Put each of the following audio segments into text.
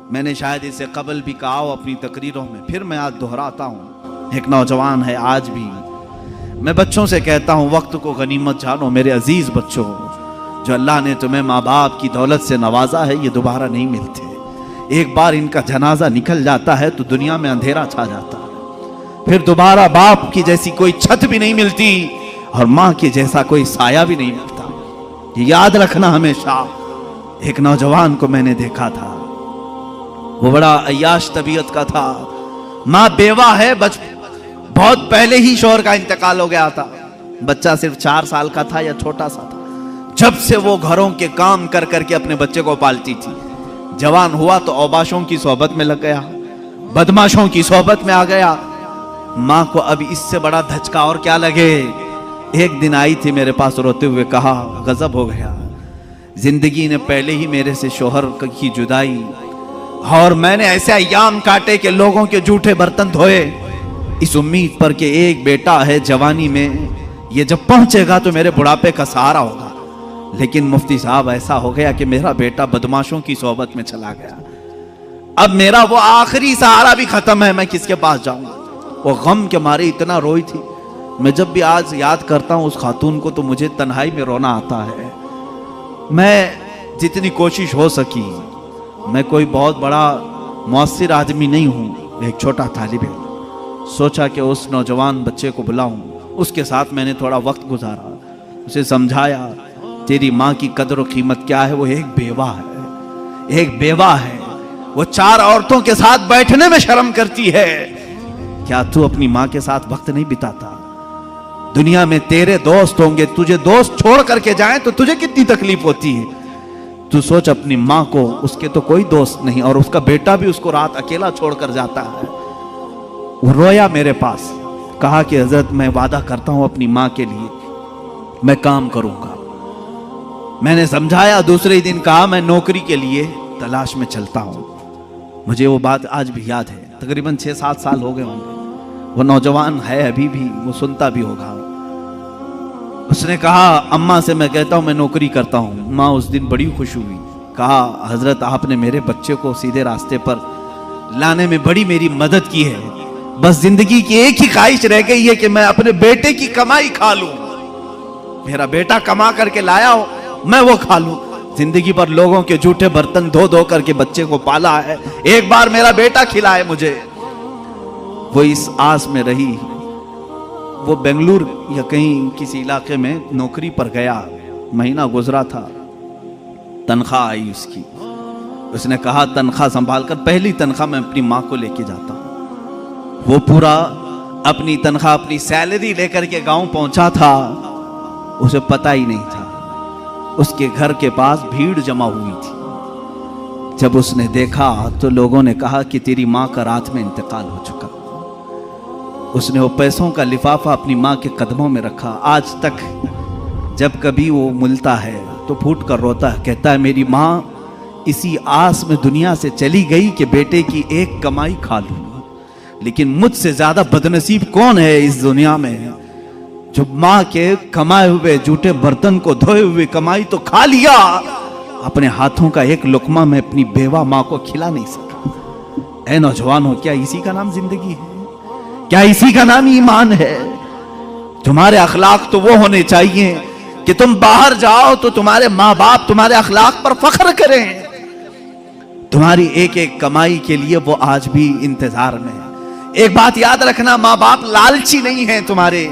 मैंने शायद इसे कबल भी कहा हो अपनी तकरीरों में, फिर मैं आज दोहराता हूँ। एक नौजवान है, आज भी मैं बच्चों से कहता हूँ वक्त को गनीमत जानो मेरे अजीज बच्चों। जो अल्लाह ने तुम्हें माँ बाप की दौलत से नवाजा है ये दोबारा नहीं मिलते। एक बार इनका जनाजा निकल जाता है तो दुनिया में अंधेरा छा जाता है। फिर दोबारा बाप की जैसी कोई छत भी नहीं मिलती और माँ के जैसा कोई साया भी नहीं मिलता। ये याद रखना हमेशा। एक नौजवान को मैंने देखा था, वो बड़ा अय्याश तबीयत का था। माँ बेवा है, बहुत पहले ही शौहर का इंतकाल हो गया था। बच्चा सिर्फ 4 साल का था या छोटा सा था। जब से वो घरों के काम कर करके अपने बच्चे को पालती थी। जवान हुआ तो औबाशों की सोहबत में लग गया, बदमाशों की सोहबत में आ गया। माँ को अब इससे बड़ा धचका और क्या लगे। एक दिन आई थी मेरे पास रोते हुए, कहा गजब हो गया, जिंदगी ने पहले ही मेरे से शौहर की जुदाई, और मैंने ऐसे अय्याम काटे कि लोगों के जूठे बर्तन धोए इस उम्मीद पर कि एक बेटा है जवानी में, ये जब पहुंचेगा तो मेरे बुढ़ापे का सहारा होगा। लेकिन मुफ्ती साहब ऐसा हो गया कि मेरा बेटा बदमाशों की सोहबत में चला गया। अब मेरा वो आखिरी सहारा भी खत्म है, मैं किसके पास जाऊंगा। वो गम के मारे इतना रोई थी। मैं जब भी आज याद करता हूं उस खातून को तो मुझे तन्हाई में रोना आता है। मैं जितनी कोशिश हो सकी, मैं कोई बहुत बड़ा मुअस्सिर आदमी नहीं हूं, एक छोटा तालिब इल्म। सोचा कि उस नौजवान बच्चे को बुलाऊं। उसके साथ मैंने थोड़ा वक्त गुजारा, उसे समझाया तेरी माँ की कदर और कीमत क्या है। वो एक बेवा है, एक बेवा है। वो 4 औरतों के साथ बैठने में शर्म करती है। क्या तू अपनी माँ के साथ वक्त नहीं बिताता? दुनिया में तेरे दोस्त होंगे, तुझे दोस्त छोड़ करके जाएं तो तुझे कितनी तकलीफ होती है। तू सोच अपनी माँ को, उसके तो कोई दोस्त नहीं और उसका बेटा भी उसको रात अकेला छोड़कर जाता है। वो रोया मेरे पास, कहा कि हजरत मैं वादा करता हूं अपनी माँ के लिए मैं काम करूंगा। मैंने समझाया। दूसरे दिन कहा मैं नौकरी के लिए तलाश में चलता हूं। मुझे वो बात आज भी याद है, तकरीबन 6-7 साल हो गए होंगे। वो नौजवान है अभी भी, वो सुनता भी होगा। उसने कहा अम्मा से मैं कहता हूं मैं नौकरी करता हूं। माँ उस दिन बड़ी खुश हुई, कहा हजरत आपने मेरे बच्चे को सीधे रास्ते पर लाने में बड़ी मेरी मदद की है। बस जिंदगी की एक ही ख्वाहिश रह गई है कि मैं अपने बेटे की कमाई खा लूं। मेरा बेटा कमा करके लाया हो, मैं वो खा लूं। जिंदगी पर लोगों के जूठे बर्तन धो धो करके बच्चे को पाला है, एक बार मेरा बेटा खिलाए मुझे। वो इस आस में रही। वो बेंगलुरु या कहीं किसी इलाके में नौकरी पर गया। महीना गुजरा था, तनख्वाह आई उसकी। उसने कहा तनख्वाह संभाल कर, पहली तनख्वाह मैं अपनी माँ को लेके जाता हूँ। वो पूरा अपनी तनख्वाह, अपनी सैलरी लेकर के गांव पहुंचा था। उसे पता ही नहीं था उसके घर के पास भीड़ जमा हुई थी। जब उसने देखा तो लोगों ने कहा कि तेरी माँ का रात में इंतकाल हो चुका। उसने वो पैसों का लिफाफा अपनी माँ के कदमों में रखा। आज तक जब कभी वो मिलता है तो फूट कर रोता है, कहता है मेरी माँ इसी आस में दुनिया से चली गई कि बेटे की एक कमाई खा लूं। लेकिन मुझसे ज्यादा बदनसीब कौन है इस दुनिया में, जो माँ के कमाए हुए जूठे बर्तन को धोए हुए कमाई तो खा लिया, अपने हाथों का एक लुकमा मैं अपनी बेवा माँ को खिला नहीं सका। ऐ नौजवान हो, क्या इसी का नाम जिंदगी है? क्या इसी का नाम ईमान है? तुम्हारे अखलाक तो वो होने चाहिए कि तुम बाहर जाओ तो तुम्हारे माँ बाप तुम्हारे अखलाक पर फख्र करें। तुम्हारी एक एक कमाई के लिए वो आज भी इंतजार में है। एक बात याद रखना, माँ बाप लालची नहीं है तुम्हारे,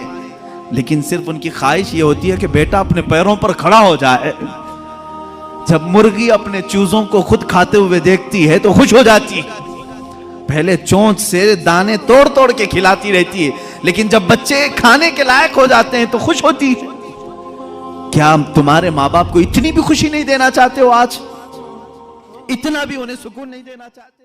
लेकिन सिर्फ उनकी ख्वाहिश ये होती है कि बेटा अपने पैरों पर खड़ा हो जाए। जब मुर्गी अपने चूजों को खुद खाते हुए देखती है तो खुश हो जाती है। पहले चोंच से दाने तोड़ तोड़ के खिलाती रहती है, लेकिन जब बच्चे खाने के लायक हो जाते हैं तो खुश होती है। क्या तुम्हारे माँ बाप को इतनी भी खुशी नहीं देना चाहते हो? आज इतना भी उन्हें सुकून नहीं देना चाहते?